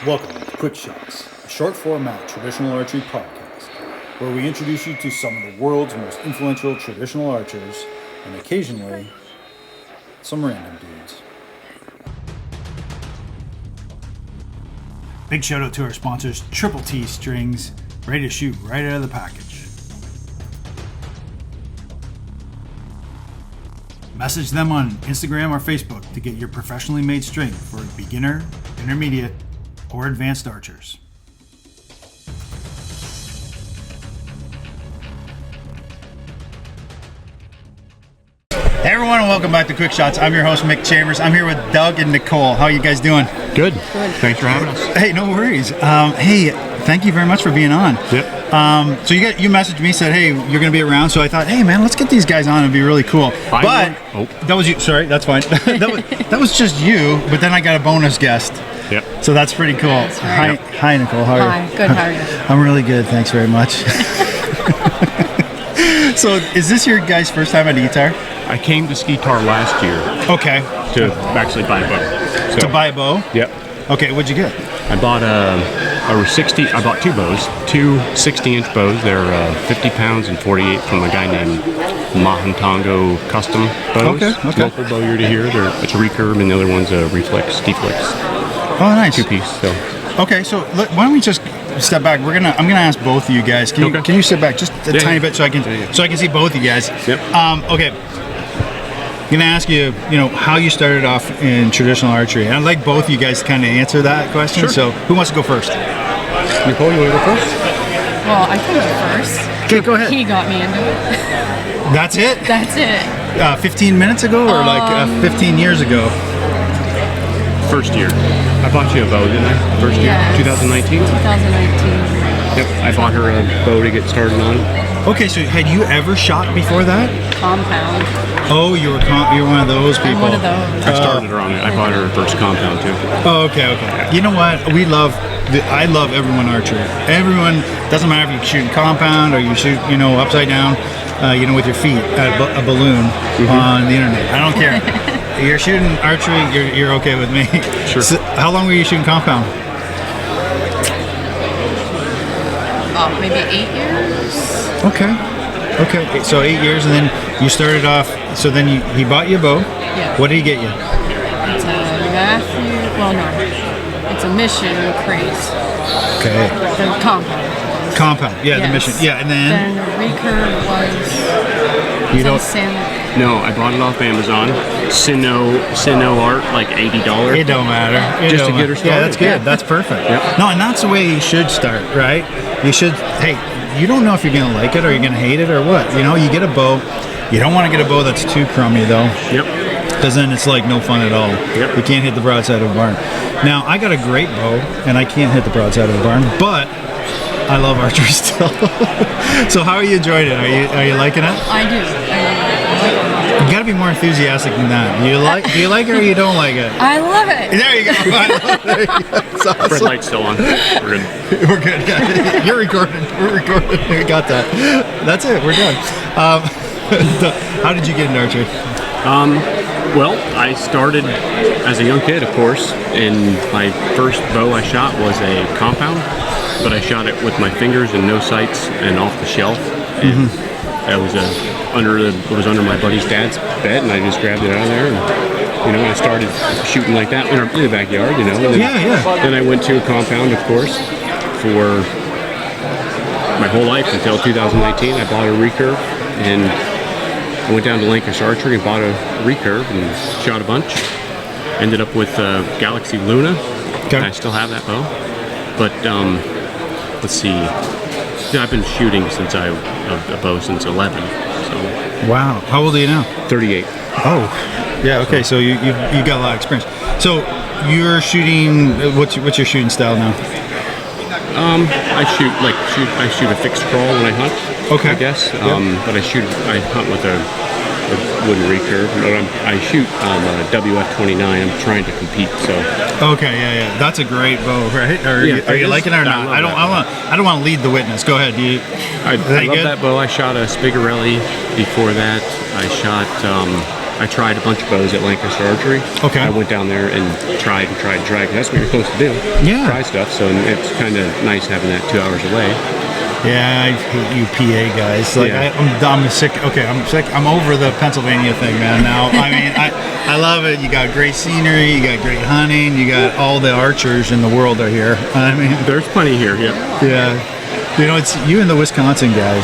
Welcome to Quick Shots, a short format traditional archery podcast, where we introduce you to some of the world's most influential traditional archers, and occasionally, some random dudes. Big shout out to our sponsors, Triple T Strings, ready to shoot right out of the package. Message them on Instagram or Facebook to get your professionally made string for beginner, intermediate, or advanced archers. Hey everyone, and welcome back to Quick Shots. I'm your host, Mick Chambers. I'm here with Doug and Nicole. How are you guys doing? Good. Thanks for having us. Hey, no worries. Hey, thank you very much for being on. Yep. So you messaged me, said, hey, you're going to be around. So I thought, hey man, let's get these guys on. It'd be really cool. That was you. Sorry, that's fine. that was just you. But then I got a bonus guest. Yep. So that's pretty cool. That's right. Hi, Nicole. How are you? Hi. Good. How are you? I'm really good. Thanks very much. So is this your guys' first time at ETAR? I came to ETAR last year. Okay. To actually buy a bow. So, to buy a bow? Yep. Okay. What'd you get? I bought I bought two bows, two 60-inch bows. They're 50 pounds and 48 from a guy named Mahantongo Custom Bows. Okay. Local bow year to here. It's a recurve, and the other one's a reflex, deflex. Oh, nice. Two-piece. So. Okay, so why don't we just step back? I'm gonna ask both of you guys. Can you sit back just a tiny bit so I can see both of you guys? Yep. Okay. I'm gonna ask you, how you started off in traditional archery. And I'd like both of you guys to kind of answer that question. Sure. So who wants to go first? Nicole, you want to go first? Well, I can go first. Okay, go ahead. He got me into it. That's it? That's it. 15 minutes ago or 15 years ago? First year. I bought you a bow, didn't I? First year? Yes. 2019? 2019. Yep. I bought her a bow to get started on. Okay, so had you ever shot before that? Compound. Oh, you were one of those people. I'm one of those. I started her on it. I bought her first compound too. Oh, okay. You know what? I love everyone archery. Everyone, doesn't matter if you're shooting compound or you shoot, upside down, with your feet at a balloon on the internet. I don't care. You're shooting archery, you're okay with me. Sure. So how long were you shooting compound? Maybe 8 years. Okay. So 8 years, and then you started off. So then he bought you a bow. Yeah. What did he get you? It's a Matthew. Well, no. It's a Mission Craze. Okay. The compound. Compound. Yeah, Yes. the Mission. Yeah, and then the recurve was. You don't. No, I bought it off Amazon. Sino Art, like $80. It don't matter. Just to get her started. Yeah, that's good. Yeah. That's perfect. Yep. No, and that's the way you should start, right? You should. Hey, you don't know if you're gonna like it or you're gonna hate it or what. You get a bow. You don't want to get a bow that's too crummy though. Yep. Because then it's like no fun at all. Yep. You can't hit the broadside of a barn. Now I got a great bow and I can't hit the broadside of a barn, but I love archery still. So how are you enjoying it? Are you liking it? I do. I like it. You gotta be more enthusiastic than that. Do you like it or you don't like it? I love it. There you go. There you go. That's awesome. Red light's still on. We're good. We're good. You're recording. We're recording. We got that. That's it. We're done. How did you get into archery? Well, I started as a young kid, of course, and my first bow I shot was a compound, but I shot it with my fingers and no sights and off the shelf. And I was under my buddy's dad's bed, and I just grabbed it out of there, and I started shooting like that in the backyard, And then, Then I went to a compound, of course, for my whole life until 2019. I bought a recurve, and I went down to Lancaster Archery and bought a recurve and shot a bunch. Ended up with Galaxy Luna. Okay. And I still have that bow, but let's see. I've been shooting since a bow since 11. So. Wow. How old are you now? 38. Oh. Yeah. Okay. So you got a lot of experience. So you're shooting. What's your shooting style now? I shoot a fixed crawl when I hunt. Okay. I guess. But I hunt with a wooden recurve. I shoot WF-29. I'm trying to compete. So. Okay. Yeah. That's a great bow, right? Are you liking it or not? I don't want to lead the witness. Go ahead. I love that bow. I shot a Spigarelli before that. I shot I tried a bunch of bows at Lancaster Archery. Okay. I went down there and tried. 'Cause that's what you're supposed to do. Yeah. Try stuff. So it's kind of nice having that 2 hours away. Yeah, I hate you PA guys. Like Yeah. I'm sick. Okay, I'm sick. I'm over the Pennsylvania thing, man. Now, I mean, I love it. You got great scenery. You got great hunting. You got all the archers in the world are here. I mean, There's plenty here. Yep. yeah. You know, it's you and the Wisconsin guys.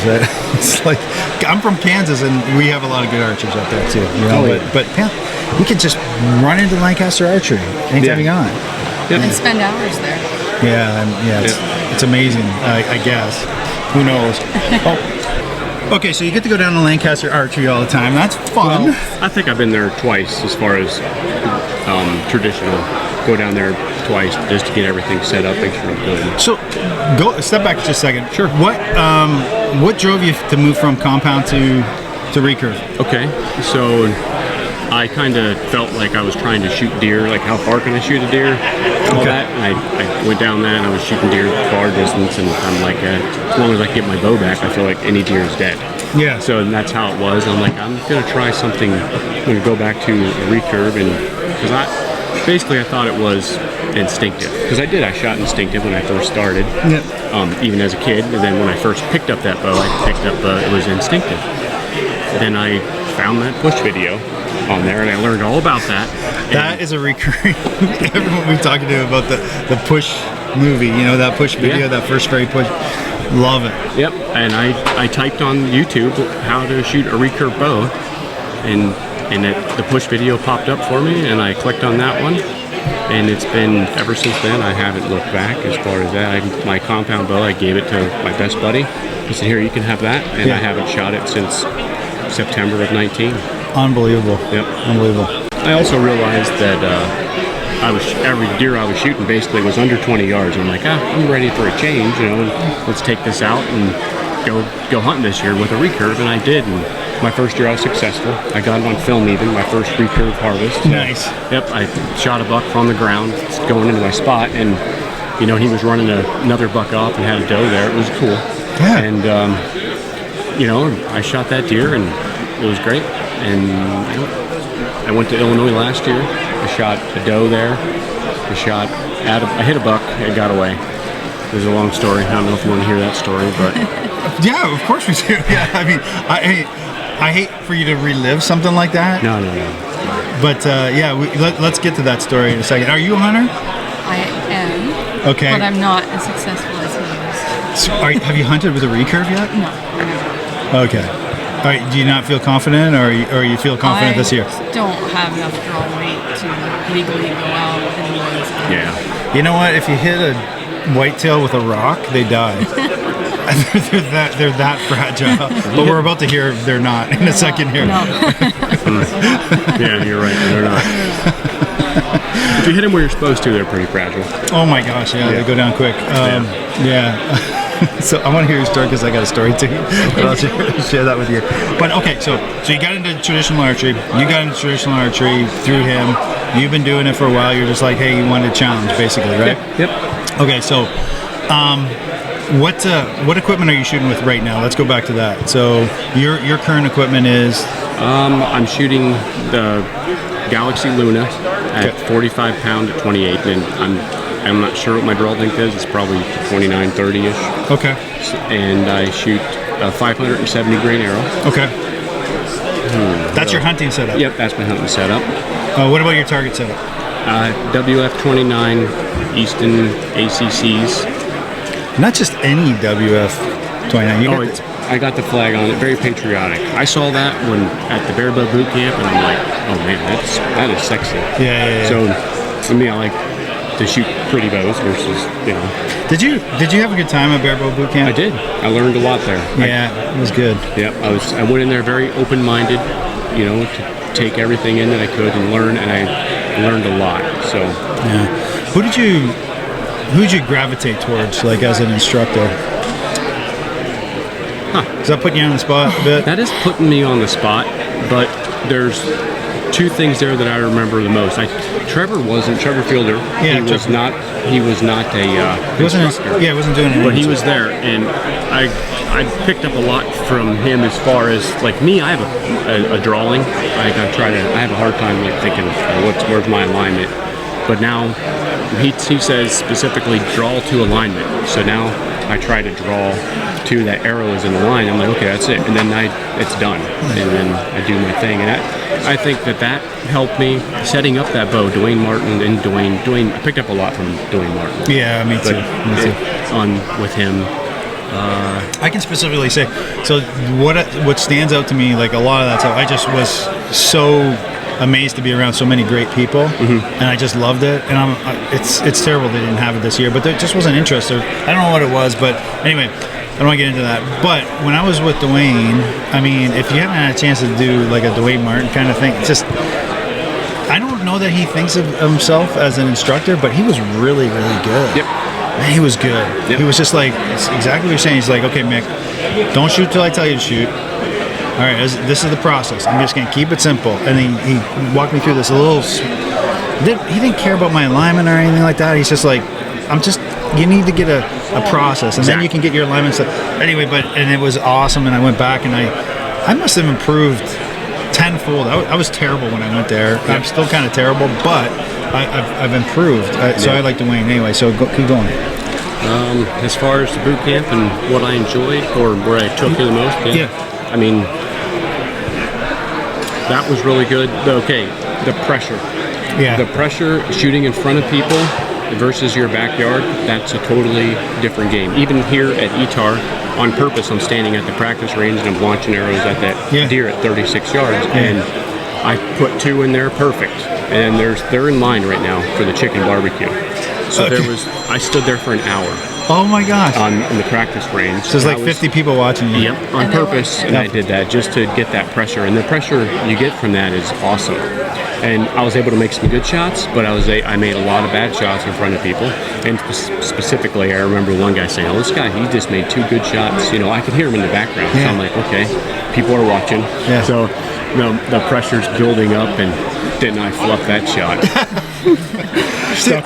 It's like I'm from Kansas, and we have a lot of good archers up there too. You know, Oh, yeah. but man, we could just run into Lancaster Archery anytime you want. Yep. And spend hours there. Yeah, it's amazing. I guess. Who knows? Oh. Okay, so you get to go down to Lancaster Archery all the time. That's fun. Well, I think I've been there twice as far as traditional. Go down there twice just to get everything set up, make sure it's good. So, go step back just a second. Sure. What drove you to move from compound to recurve? Okay, so I kind of felt like I was trying to shoot deer, like how far can I shoot a deer, all Okay. that. And I went down that and I was shooting deer far distance, and I'm like, as long as I get my bow back, I feel like any deer is dead. Yeah. So that's how it was. I'm like, I'm gonna try something. I'm gonna go back to a recurve, and because I thought it was instinctive. Because I shot instinctive when I first started, even as a kid. And then when I first picked up that bow, it was instinctive. Then I found that push video on there, and I learned all about that. That is a recurring. Everyone we've talked to about the push movie. You know, that push video, that first very push. Love it. Yep, and I typed on YouTube how to shoot a recurve bow, and the push video popped up for me, and I clicked on that one, and it's been ever since then. I haven't looked back as far as that. My compound bow, I gave it to my best buddy. He said, "Here, you can have that," and I haven't shot it since September of 19. Unbelievable. Yep. Unbelievable. I also realized that every deer I was shooting basically was under 20 yards. I'm like, I'm ready for a change. You know, let's take this out and go hunting this year with a recurve, and I did. And my first year I was successful. I got it on film even, my first recurve harvest. Nice. Yep, I shot a buck from the ground going into my spot, and you know, he was running another buck off and had a doe there. It was cool. Yeah. And you know, I shot that deer, and it was great. And I went to Illinois last year. I shot a doe there. I hit a buck. It got away. It was a long story. I don't know if you want to hear that story, but Yeah, of course we do. Yeah, I mean, I hate for you to relive something like that. no. But yeah, let's get to that story in a second. Are you a hunter? I am. Okay. But I'm not as successful as he is. So have you hunted with a recurve yet? No. Okay. All right. Do you not feel confident, or you feel confident this year? I don't have enough draw weight to legally go out in the woods. Yeah. You know what? If you hit a whitetail with a rock, they die. they're that fragile. But we're about to hear they're not in a second here. No. Yeah, you're right. They're not. If you hit them where you're supposed to, they're pretty fragile. Oh my gosh, yeah, they go down quick. Yeah. So I want to hear your story because I got a story too. But I'll share that with you. But okay, so you got into traditional archery. You got into traditional archery through him. You've been doing it for a while. You're just like, hey, you wanted a challenge, basically, right? Yep. Okay, so what equipment are you shooting with right now? Let's go back to that. So your current equipment is? I'm shooting the Galaxy Luna at 45 pound at 28, and I'm not sure what my draw length is. It's probably 29, 30-ish. Okay. And I shoot a 570 grain arrow. Okay. That's your hunting setup? Yep, that's my hunting setup. What about your target setup? WF-29 Easton ACCs. Not just any WF-29. I got the flag on it. Very patriotic. I saw that when at the barebow boot camp, and I'm like, oh man, that is sexy. Yeah. So for me, I like to shoot pretty bows versus, you know. Did you have a good time at barebow boot camp? I did. I learned a lot there. Yeah, it was good. Yep. I went in there very open-minded, you know, to take everything in that I could and learn, and I learned a lot. So yeah. Who'd you gravitate towards, like as an instructor? Is that putting you on the spot a bit? that is putting me on the spot, but two things there that I remember the most. Trevor Fielder. Yeah, he was not. He was not a instructor. He wasn't doing it. But he was there, and I picked up a lot from him as far as like me. I have a drawing. I have a hard time like thinking where's my alignment. But now he says specifically draw to alignment. So now I try to draw to that arrow is in a line. I'm like, okay, that's it, and then it's done, and then I do my thing, and I think that helped me setting up that bow. Dwayne Martin and Dwayne. I picked up a lot from Dwayne Martin. Yeah, me too. With him. I can specifically say, so what stands out to me, like a lot of that stuff, I just was so amazed to be around so many great people, and I just loved it. And it's terrible they didn't have it this year, but there just wasn't interest. I don't know what it was, but anyway, I don't want to get into that. But when I was with Dwayne, I mean, if you haven't had a chance to do like a Dwayne Martin kind of thing, it's just, I don't know that he thinks of himself as an instructor, but he was really, really good. Yep. Man, he was good. Yep. He was just like, it's exactly what you're saying. He's like, okay, Mick, don't shoot till I tell you to shoot. All right, this is the process. I'm just going to keep it simple. And he walked me through this he didn't care about my alignment or anything like that. He's just like, you need to get a process, and then you can get your alignment stuff. Anyway, and it was awesome, and I went back, and I must have improved tenfold. I was terrible when I went there. I'm still kind of terrible, but I've improved. So I like Dwayne anyway, so keep going. As far as the boot camp and what I enjoyed, or where I took you the most, I mean, that was really good. Okay, the pressure. Yeah. The pressure, shooting in front of people versus your backyard, that's a totally different game. Even here at ETAR, on purpose, I'm standing at the practice range and I'm launching arrows at that deer at 36 yards, and I put 2 in there perfect. And they're in line right now for the chicken barbecue. So I stood there for an hour. Oh my gosh! In the practice range. So there's like 50 people watching you. Yep, on purpose, and I did that just to get that pressure. And the pressure you get from that is awesome. And I was able to make some good shots, but I made a lot of bad shots in front of people. And specifically, I remember one guy saying, "Oh, this guy, he just made 2 good shots." You know, I could hear him in the background. So I'm like, okay, people are watching. Yeah. So the pressure's building up, and didn't I fluff that shot?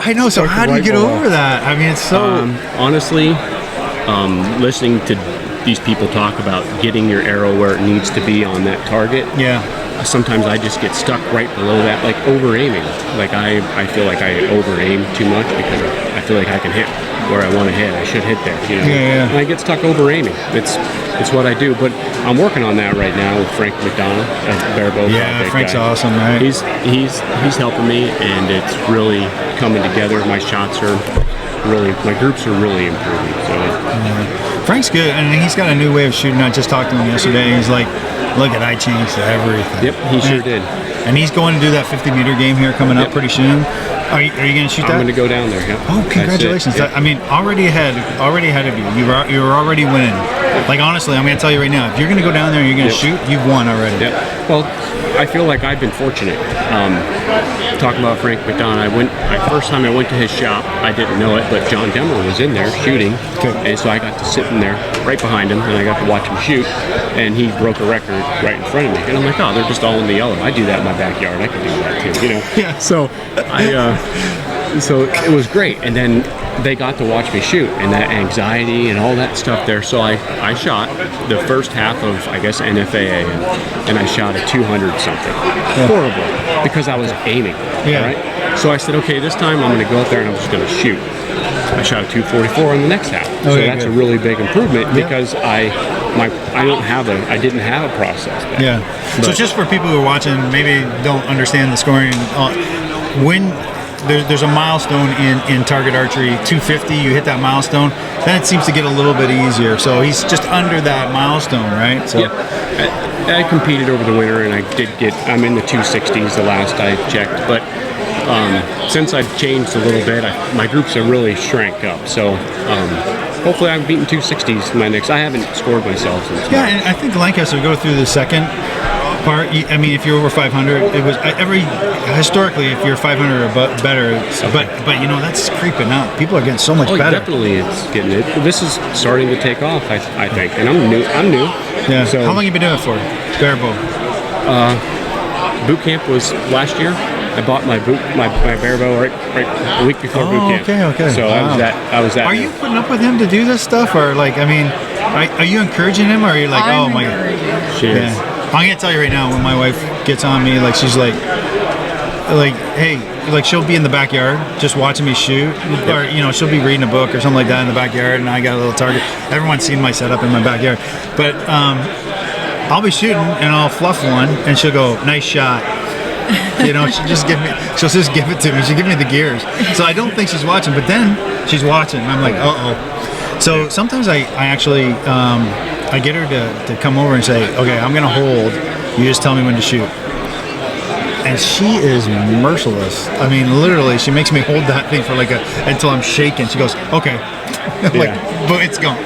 I know. So how do you get over that? I mean, it's so honestly, listening to these people talk about getting your arrow where it needs to be on that target. Yeah. Sometimes I just get stuck right below that, like over aiming. Like I feel like I over aim too much because I feel like I can hit where I want to hit. I should hit there, you know. Yeah. And I get stuck over aiming. It's what I do. But I'm working on that right now with Frank McDonough at barebow. Yeah, Frank's awesome, right? He's helping me, and it's really coming together. My groups are really improving. So Frank's good, and he's got a new way of shooting. I just talked to him yesterday. He's like, look at, I changed everything. Yep, he sure did. And he's going to do that 50-meter game here coming up pretty soon. Are you going to shoot that? I'm going to go down there. Yeah. Oh, congratulations! I mean, already ahead of you. You were already winning. Like honestly, I'm going to tell you right now, if you're going to go down there and you're going to shoot, you've won already. Yeah. Well, I feel like I've been fortunate. Talking about Frank McDonough, first time I went to his shop, I didn't know it, but John Demmer was in there shooting, and so I got to sit in there right behind him, and I got to watch him shoot, and he broke a record right in front of me, and I'm like, oh, they're just all in the yellow. I do that in my backyard. I can do that too, you know. Yeah. So so it was great, and then they got to watch me shoot, and that anxiety and all that stuff there. So I shot the first half of, I guess, NFAA, and I shot a 200 something. Horrible, because I was aiming. Yeah. Right? So I said, okay, this time I'm going to go out there and I'm just going to shoot. I shot a 244 in the next half. So that's a really big improvement because I didn't have a process back. Yeah. So just for people who are watching, maybe don't understand the scoring, when there's a milestone in target archery, 250, you hit that milestone, then it seems to get a little bit easier. So he's just under that milestone, right? So I competed over the winter, and I'm in the 260s the last I checked, but since I've changed a little bit, my groups have really shrank up. So hopefully I'm beating 260s my next. I haven't scored myself since. Yeah, and I think Lancaster go through the second part. I mean, if you're over 500, it was historically, if you're 500 or better, but you know, that's creeping up. People are getting so much better. Definitely, it's getting it. This is starting to take off, I think, and I'm new. Yeah. So how long have you been doing it for? Barebow. boot camp was last year. I bought my barebow right a week before boot camp. Okay. So Wow. I was that. Are you putting up with him to do this stuff, or like, I mean, are you encouraging him, or are you like, I'm oh my god? encouraging him. She is. Yeah. I'm gonna tell you right now, when my wife gets on me, like she's like, hey, like she'll be in the backyard just watching me shoot, or you know, she'll be reading a book or something like that in the backyard, and I got a little target. Everyone's seen my setup in my backyard, but I'll be shooting and I'll fluff one, and she'll go, nice shot. You know, she'll just give it to me. She'll give me the gears. So I don't think she's watching, but then she's watching. And I'm like, uh-oh. So sometimes I actually, I get her to come over and say, okay, I'm going to hold. You just tell me when to shoot. And she is merciless. I mean, literally, she makes me hold that thing for until I'm shaking. She goes, okay. Like, but it's gone.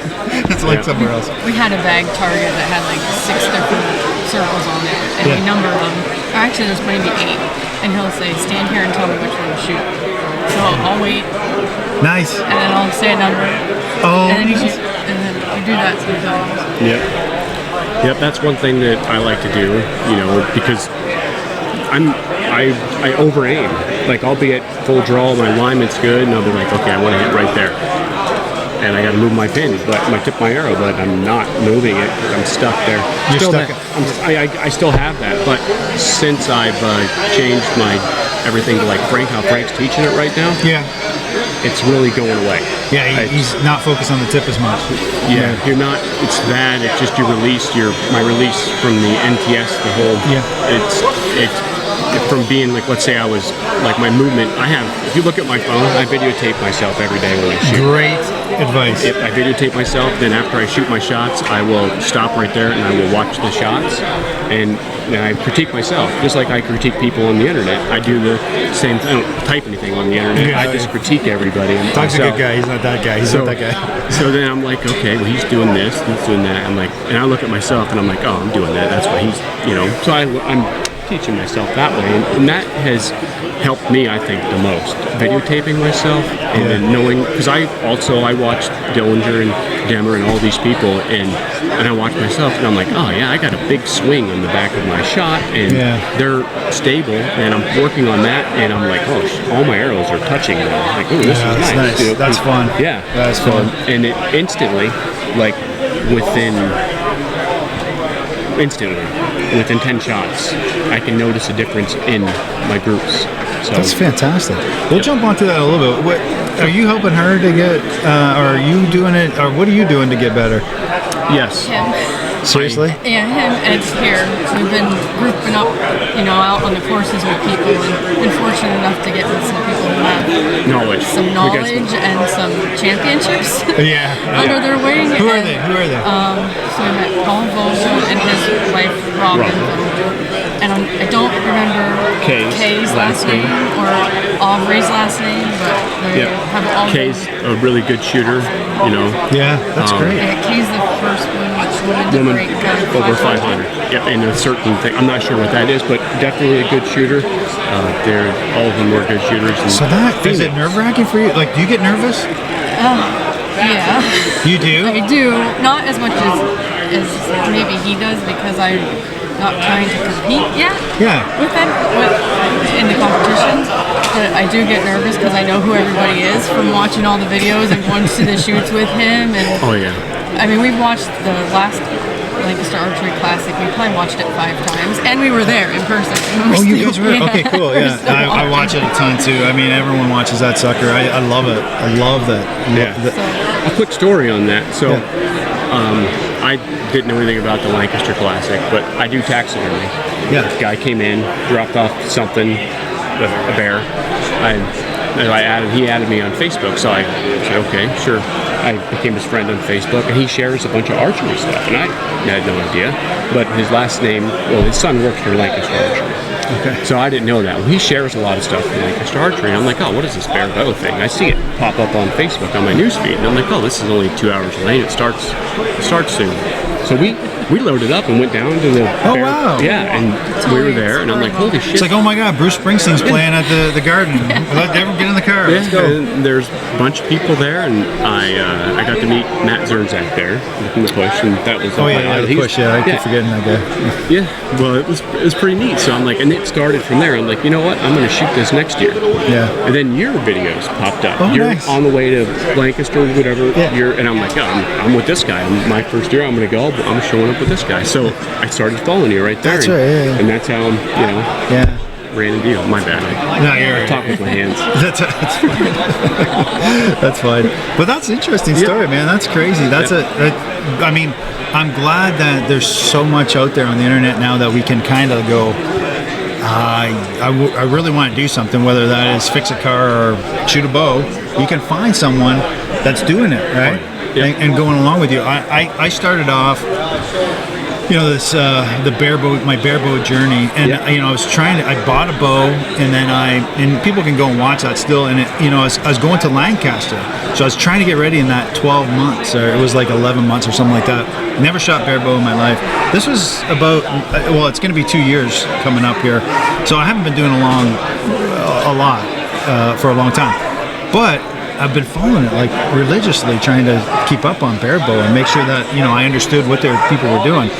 It's like somewhere else. We had a bag target that had like 6 different circles on it, and we numbered them. Or actually, there's maybe 8. And he'll say, stand here and tell me which one to shoot. So I'll wait. Nice. And then I'll say a number. Oh. And then we do that sometimes. Yep, that's one thing that I like to do, you know, because I over aim. Like I'll be at full draw, my alignment's good, and I'll be like, okay, I want to hit right there. And I got to move my pin, but my arrow, but I'm not moving it. I'm stuck there. You're still stuck. I still have that, but since I've changed my everything to like how Frank's teaching it right now, it's really going away. Yeah, he's not focused on the tip as much. Yeah, you're not. It's that. It's just my release from the NTS. The whole. Yeah. It's from being like, let's say I was like my movement. If you look at my phone, I videotape myself every day when I shoot. Great advice. If I videotape myself, then after I shoot my shots, I will stop right there and I will watch the shots, and then I critique myself, just like I critique people on the internet. I do the same thing. I don't type anything on the internet. I just critique everybody. Doug's a good guy. He's not that guy. He's not that guy. So then I'm like, okay, well he's doing this, he's doing that. I'm like, and I look at myself and I'm like, oh, I'm doing that. That's what he's, you know. So I'm teaching myself that way, and that has helped me, I think, the most. Videotaping myself and then knowing, because I watched Dillinger and Demmer and all these people, and I watch myself and I'm like, oh yeah, I got a big swing on the back of my shot, and they're stable, and I'm working on that, and I'm like, oh, all my arrows are touching now. Like, oh, this is nice. You know, that's fun. Yeah, that's fun. And it instantly, within 10 shots, I can notice a difference in my groups. So that's fantastic. We'll jump onto that a little bit. Are you helping her to get, or are you doing it, or what are you doing to get better? Yes. Him. Seriously? Yeah, him and here. We've been grouping up, you know, out on the courses with people, and been fortunate enough to get with some people who have some knowledge and some championships under their wing. Who are they? So we met Paul Vogel and his wife Robin Vogel. And I don't remember Kay's last name or Aubrey's last name, but they have all Kay's a really good shooter, you know. Yeah, that's great. Yeah, Kay's the first woman to break over 500. Yep, and a certain thing. I'm not sure what that is, but definitely a good shooter. All of them were good shooters. And so is it nerve-wracking for you? Like, do you get nervous? Yeah. You do? I do. Not as much as maybe he does, because I'm not trying to compete yet with him in the competitions, but I do get nervous because I know who everybody is from watching all the videos and going to the shoots with him. And I mean, we've watched the last Lancaster Archery Classic. We probably watched it 5 times, and we were there in person. Oh, you guys were? Okay, cool. Yeah, I watch it a ton too. I mean, everyone watches that sucker. I love it. I love that. A quick story on that. So. I didn't know anything about the Lancaster Classic, but I do taxidermy. Yeah. This guy came in, dropped off something, a bear. He added me on Facebook, so I said, okay, sure. I became his friend on Facebook, and he shares a bunch of archery stuff, and I had no idea. But his last name, his son works for Lancaster Archery. Okay. So I didn't know that. Well, he shares a lot of stuff from Lancaster Archery, and I'm like, oh, what is this barebow thing? I see it pop up on Facebook on my newsfeed, and I'm like, oh, this is only 2 hours late. It starts soon. So we loaded up and went down to the wow. Yeah, and we were there, and I'm like, holy shit. It's like, oh my God, Bruce Springsteen's playing at the Garden. Let everyone get in the car. Let's go. And there's a bunch of people there, and I got to meet Matt Zernzak there from the Push, and that was the Push. I keep forgetting that guy. Yeah, well, it was pretty neat. So I'm like, and it started from there. I'm like, you know what? I'm going to shoot this next year. Yeah. And then your videos popped up. Oh, You're nice. on the way to Lancaster, whatever. Yeah. And I'm like, oh, I'm with this guy. My first year, I'm going to go. I'm showing up with this guy. So I stared following you right there. That's right. Yeah. And that's how I'm, ran into you. My bad. I talk with my hands. That's fine. That's fine. But that's an interesting story, man. That's crazy. I mean, I'm glad that there's so much out there on the internet now that we can kind of go, I really want to do something, whether that is fix a car or shoot a bow. You can find someone that's doing it, right? And going along with you. I started off, this the barebow, my barebow journey, and I was I bought a bow, and then and people can go and watch that still, and I was going to Lancaster, so I was trying to get ready in that 12 months, or it was like 11 months or something like that. Never shot barebow in my life. This was about, it's going to be 2 years coming up here, so I haven't been doing a lot for a long time, but I've been following it like religiously, trying to keep up on barebow and make sure that I understood what people were doing.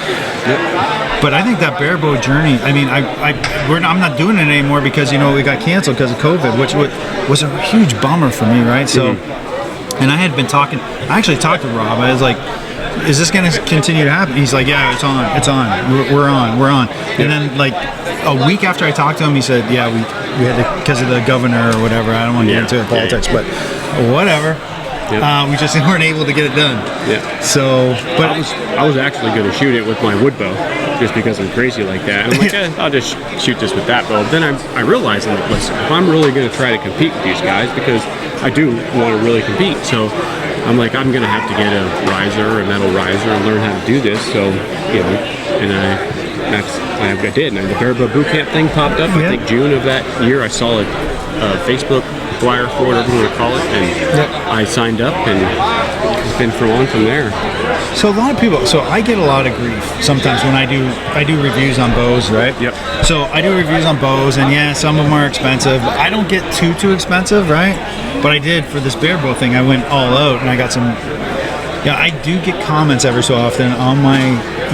But I think that barebow journey, I mean, I'm not doing it anymore because we got canceled because of COVID, which was a huge bummer for me, right? So, and I actually talked to Rob. I was like, is this going to continue to happen? He's like, yeah, it's on. We're on. And then like a week after I talked to him, he said, yeah, we had to, because of the governor or whatever. I don't want to get into politics, but whatever. We just weren't able to get it done. Yeah. So, but I was actually going to shoot it with my wood bow, just because I'm crazy like that. And I'm like, I'll just shoot this with that bow. But then I realized, I'm like, listen, if I'm really going to try to compete with these guys, because I do want to really compete, so I'm like, I'm going to have to get a riser, a metal riser, and learn how to do this. So, and I did. And the barebow boot camp thing popped up. I think June of that year. I saw a Facebook flyer for whatever you want to call it, and I signed up, and it's been on from there. So a lot of people. So I get a lot of grief sometimes when I do reviews on bows, right? Yep. So I do reviews on bows, and some of them are expensive. I don't get too expensive, right? But I did for this barebow thing. I went all out, and I got some. I do get comments every so often on my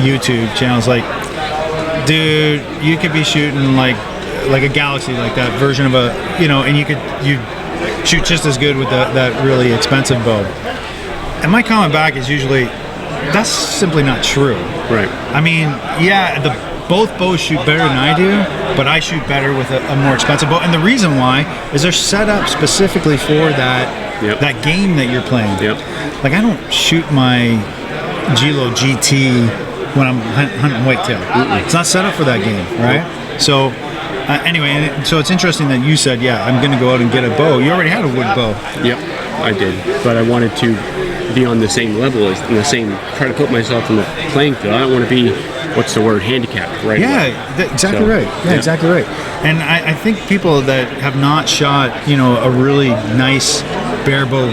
YouTube channels like, dude, you could be shooting like a Galaxy, like that version of and you shoot just as good with that really expensive bow. And my comment back is usually, that's simply not true. Right. I mean, both bows shoot better than I do, but I shoot better with a more expensive bow. And the reason why is they're set up specifically for that game that you're playing. Yep. Like, I don't shoot my Gilo GT when I'm hunting whitetail. It's not set up for that game, right? So anyway, so it's interesting that you said, I'm going to go out and get a bow. You already had a wood bow. Yep, I did. But I wanted to be on the same level as try to put myself in the playing field. I don't want to be, handicapped, right? Exactly right. Exactly right. And I think people that have not shot, a really nice barebow,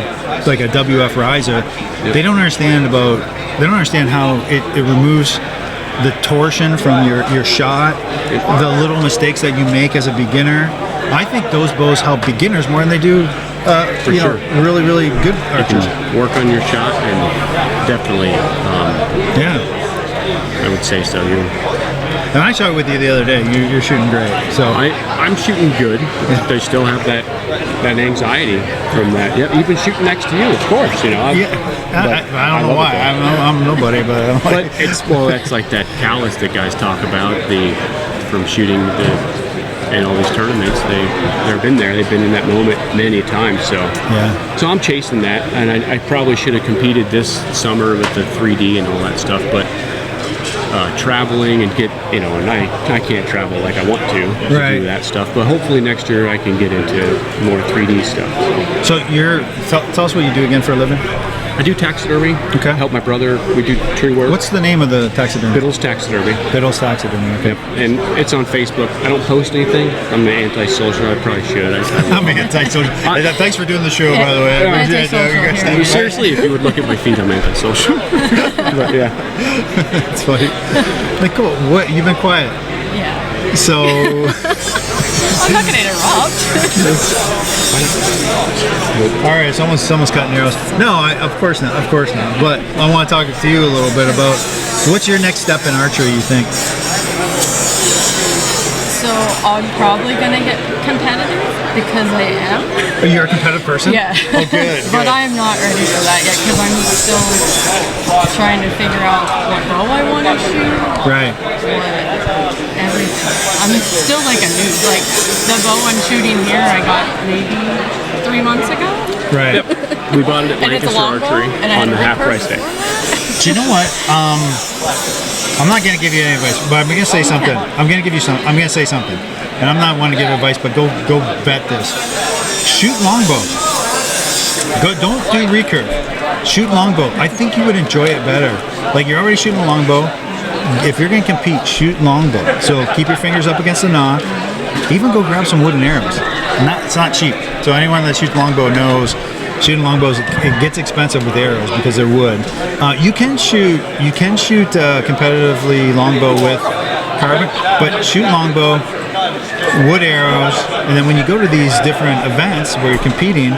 like a WF riser, they don't understand how it removes the torsion from your shot, the little mistakes that you make as a beginner. I think those bows help beginners more than they do really, really good archers. Work on your shot, and definitely, I would say so. And I shot with you the other day. You're shooting great. So I'm shooting good. They still have that anxiety from that. Yep, even shooting next to you, of course. I don't know why. I'm nobody, but that's like that callus that guys talk about from shooting in all these tournaments. They've been there. They've been in that moment many times. So so I'm chasing that, and I probably should have competed this summer with the 3D and all that stuff, but. Traveling and and I can't travel like I want to do that stuff, but hopefully next year I can get into more 3D stuff. So tell us what you do again for a living. I do taxidermy. Okay. Help my brother. We do tree work. What's the name of the taxidermy? Biddle's Taxidermy. Biddle's Taxidermy. Okay. And it's on Facebook. I don't post anything. I'm an anti-social. I probably should. I'm anti-social. Thanks for doing the show, by the way. Anti-social Seriously, if you would look at my feet, I'm anti-social. But yeah, it's funny. Nicole, what? You've been quiet. Yeah. So. I'm not going to interrupt. All right, it's almost cutting arrows. No, of course not. Of course not. But I want to talk to you a little bit about what's your next step in archery, you think? So I'm probably going to get competitive because I am. Are you a competitive person? Yeah. Oh, good. But I'm not ready for that yet because I'm still trying to figure out what bow I want to shoot. Right. Everything. I'm still like a noob. Like the bow I'm shooting here, I got maybe 3 months ago. Right. yep. We bought it at And it's a Lancaster Longbow, Archery and I had on the a half price recurve day. before that. Do you know what? I'm not going to give you any advice, but I'm going to say something. I'm going to give you some. I'm going to say something, and I'm not one to give advice, but go vet this. Shoot longbow. Don't do recurve. Shoot longbow. I think you would enjoy it better. Like you're already shooting a longbow. If you're going to compete, shoot longbow. So keep your fingers up against the knob. Even go grab some wooden arrows. It's not cheap. So anyone that shoots longbow knows shooting longbows, it gets expensive with arrows because they're wood. You can shoot competitively longbow with carbon, but shoot longbow, wood arrows, and then when you go to these different events where you're competing,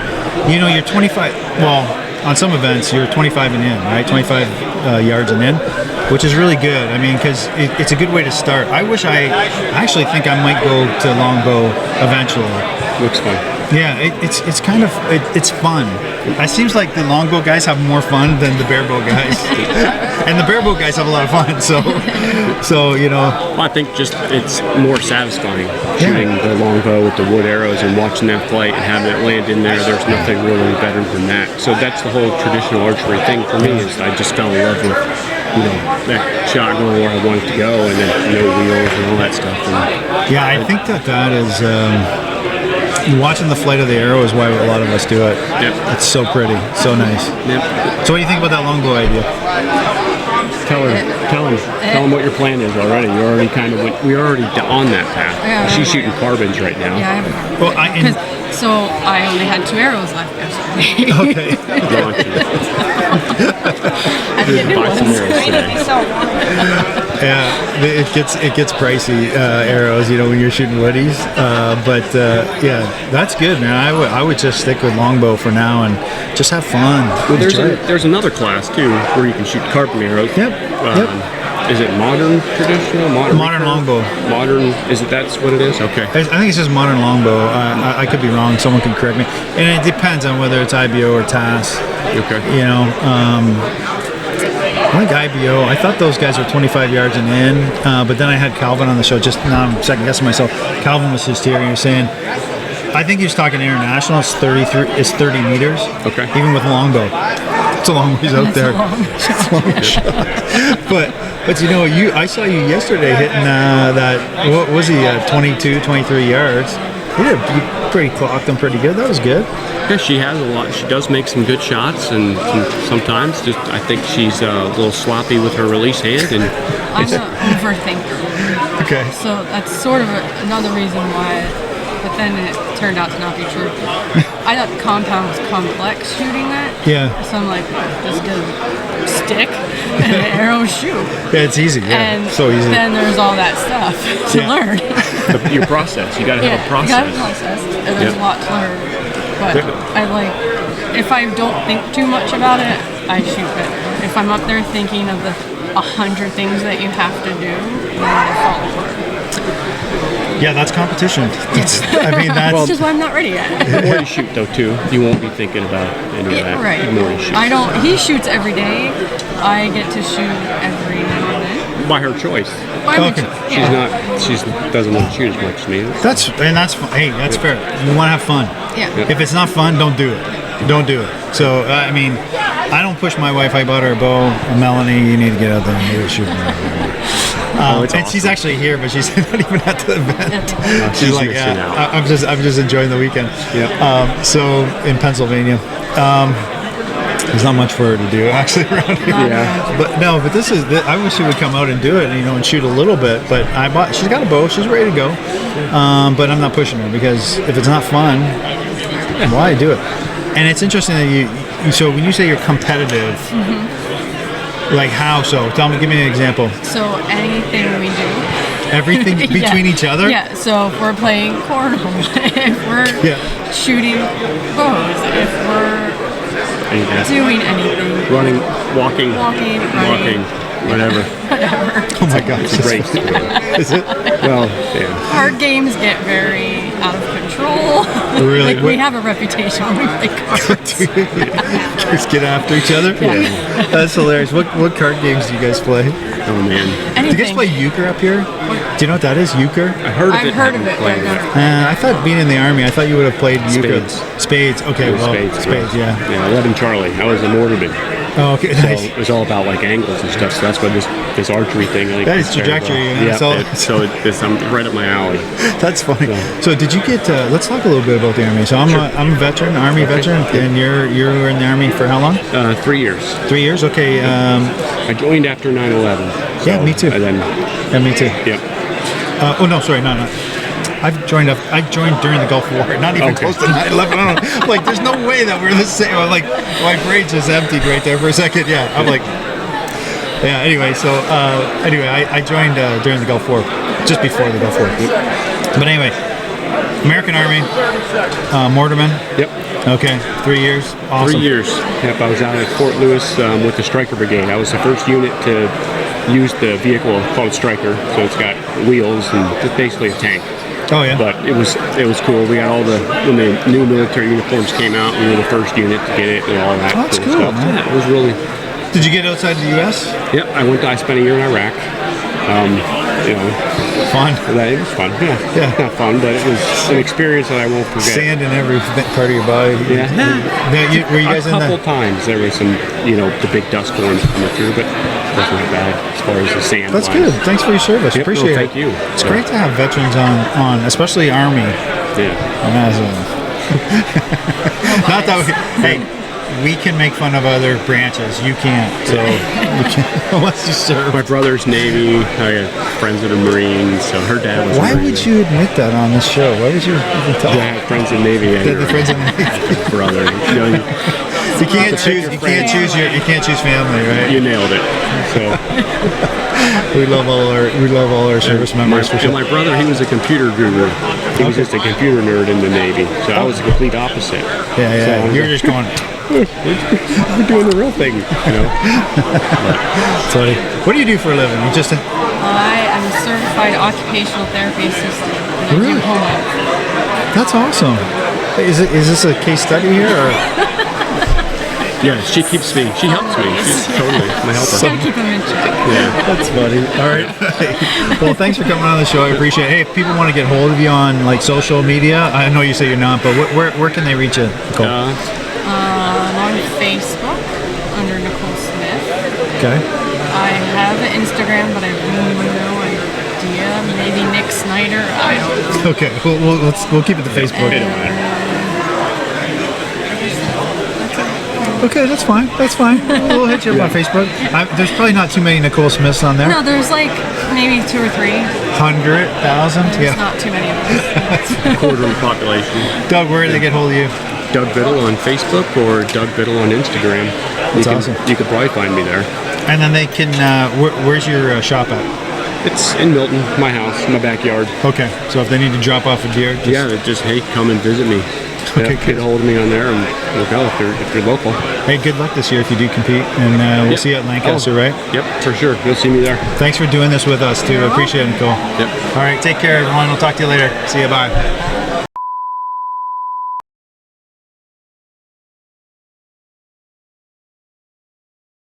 you're 25. Well, on some events you're 25 and in, right? 25 yards and in, which is really good. I mean, because it's a good way to start. I actually think I might go to longbow eventually. Looks fun. Yeah, it's kind of it's fun. It seems like the longbow guys have more fun than the barebow guys, and the barebow guys have a lot of fun. So Well, I think just it's more satisfying shooting the longbow with the wood arrows and watching that flight and having it land in there. There's nothing really better than that. So that's the whole traditional archery thing for me. Is I just fell in love with that shot going where I want it to go, and then wheels and all that stuff. And yeah, I think that is. Watching the flight of the arrow is why a lot of us do it. Yep. It's so pretty, so nice. Yep. So what do you think about that longbow idea? Tell him what your plan is already. You're already we're already on that path. Yeah. She's shooting carbons right now. Yeah, I have. Well, So I only had 2 arrows left yesterday. okay. I didn't Buy some ones. arrows today. Yeah, it gets pricey arrows, when you're shooting woodies. But that's good, man. I would just stick with longbow for now and just have fun. Well, there's another class too where you can shoot carbon arrows. Yep. Is it modern traditional? Modern longbow. Modern, that's what it is? Okay. I think it's just modern longbow. I could be wrong. Someone can correct me. And it depends on whether it's IBO or TAS. Okay. I think IBO, I thought those guys were 25 yards and in, but then I had Calvin on the show. Just now I'm second guessing myself. Calvin was just here and he was saying, I think he was talking international. It's 30 meters. Okay. Even with longbow. It's a long ways out there. It's a long shot. But I saw you yesterday hitting that, what was he, 22, 23 yards. You clocked them pretty good. That was good. Yeah, she has a lot. She does make some good shots, and sometimes I think she's a little sloppy with her release hand. And I'm an overthinker. Okay. So that's sort of another reason why, but then it turned out to not be true. I thought the compound was complex shooting that. Yeah. So I'm like, just get a stick and an arrow shoot. Yeah, it's easy. Yeah, And so easy. then there's all that stuff to learn. your process. You got to have a process. You got a process, and there's a lot to learn. But if I don't think too much about it, I shoot better. If I'm up there thinking of the 100 things that you have to do, then I fall apart. Yeah, that's competition. That's That's just why I'm not ready yet. The more you shoot, though, too, you won't be thinking about any of that. Right. The more you shoot. He shoots every day. I get to shoot every now and then. By her choice. Okay. She doesn't want to shoot as much as me. That's fun. Hey, that's fair. You want to have fun. Yeah. If it's not fun, don't do it. Don't do it. So I don't push my wife. I bought her a bow. Melanie, you need to get out there and do it shooting. And awesome. she's actually here, but she's not even at the event. She's like, missing out. I'm just enjoying the weekend. Yeah. So in Pennsylvania. There's not much for her to do actually around here. Yeah. But this is. I wish she would come out and do it, and shoot a little bit. But she's got a bow. She's ready to go. But I'm not pushing her because if it's not fun, why do it? And it's interesting that you. So when you say you're competitive, like how so? Give me an example. So anything we do. Everything between each other? Yeah, so if we're playing cornhole, if we're shooting bows, if we're doing anything. Running, walking, running. Whatever. Oh my gosh. It's a race. Is it? Well, yeah. Card games get very out of control. Really? We have a reputation when we play cards. Just get after each other? Yeah. That's hilarious. What card games do you guys play? Oh, man. Anything. Do you guys play euchre up here? Do you know what that is, euchre? I've heard of it. Played it. I thought being in the Army, I thought you would have played euchre. Spades. Okay, well, spades, yeah. Yeah, 11 Charlie. I was a mortarman. Oh, okay, So nice. it was all about like angles and stuff. So that's what this archery thing. That is trajectory. Yeah, I'm right up my alley. That's funny. So did you get? Let's talk a little bit about the Army. So I'm a veteran, Army veteran, and you were in the Army for how long? 3 years. 3 years. Okay. I joined after 9/11. Yeah, me too. And then, me too. Yep. Oh no, sorry, no. I joined during the Gulf War, not even close to 9/11. I don't know. Like, there's no way that we're the same. I'm like, my brain just emptied right there for a second. Yeah, I'm like, yeah. Anyway, so I joined during the Gulf War, just before the Gulf War. But anyway, American Army, mortarman. Yep. Okay, 3 years. Awesome. 3 years. Yep. I was out at Fort Lewis with the Stryker Brigade. I was the first unit to use the vehicle called Stryker. So it's got wheels and it's basically a tank. Oh yeah. But it was cool. We got when the new military uniforms came out, we were the first unit to get it and all that. Oh, that's cool, stuff. man. Yeah, it was really. Did you get outside the U.S.? Yep, I spent a year in Iraq. Fun. It was fun. Yeah. Not fun, but it was an experience that I won't forget. Sand in every part of your body. Yeah. Were you guys a couple times there was some, the big dust storms coming through, but it wasn't that bad as far as the sand. That's good. Thanks for your service. Appreciate it. Thank you. It's great to have veterans on, especially Army. Yeah. Not that we can make fun of other branches. You can't. So unless you serve. My brother's Navy. I got friends that are Marines. So her dad was. Why would you admit that on this show? Why would you even tell? Yeah, I have friends in Navy. The friends in the Navy. Brother. You can't choose. You can't choose family, right? You nailed it. So we love all our service members. And my brother, he was a computer guru. He was just a computer nerd in the Navy. So I was the complete opposite. Yeah. So you're just going. We're doing the real thing, Sorry. What do you do for a living? You just. I am a certified occupational therapy assistant. Really? That's awesome. Is this a case study here, or? Yeah, she helps me. She's totally my helper. Gotta keep them in check. Yeah, that's funny. All right. Well, thanks for coming on the show. I appreciate it. Hey, if people want to get hold of you on like social media, I know you say you're not, but where can they reach you, Nicole? On Facebook under Nicole Smith. Okay. I have an Instagram, but I have no idea. Maybe Nick Snyder. I don't know. Okay. We'll keep it to Facebook. Okay, that's fine. We'll hit you up on Facebook. There's probably not too many Nicole Smiths on there. No, there's like maybe 2 or 3. 100,000? There's not too many of them. A quarter of the population. Doug, where do they get hold of you? Doug Biddle on Facebook or Doug Biddle on Instagram. That's awesome. You could probably find me there. And then they can. Where's your shop at? It's in Milton, my house, my backyard. Okay, so if they need to drop off a deer, just come and visit me. Okay, get a hold of me on there, and we'll go if you're local. Hey, good luck this year if you do compete, and we'll see you at Lancaster, right? Yep, for sure. You'll see me there. Thanks for doing this with us too. I appreciate it, Nicole. Yep. All right, take care, everyone. We'll talk to you later. See you. Bye.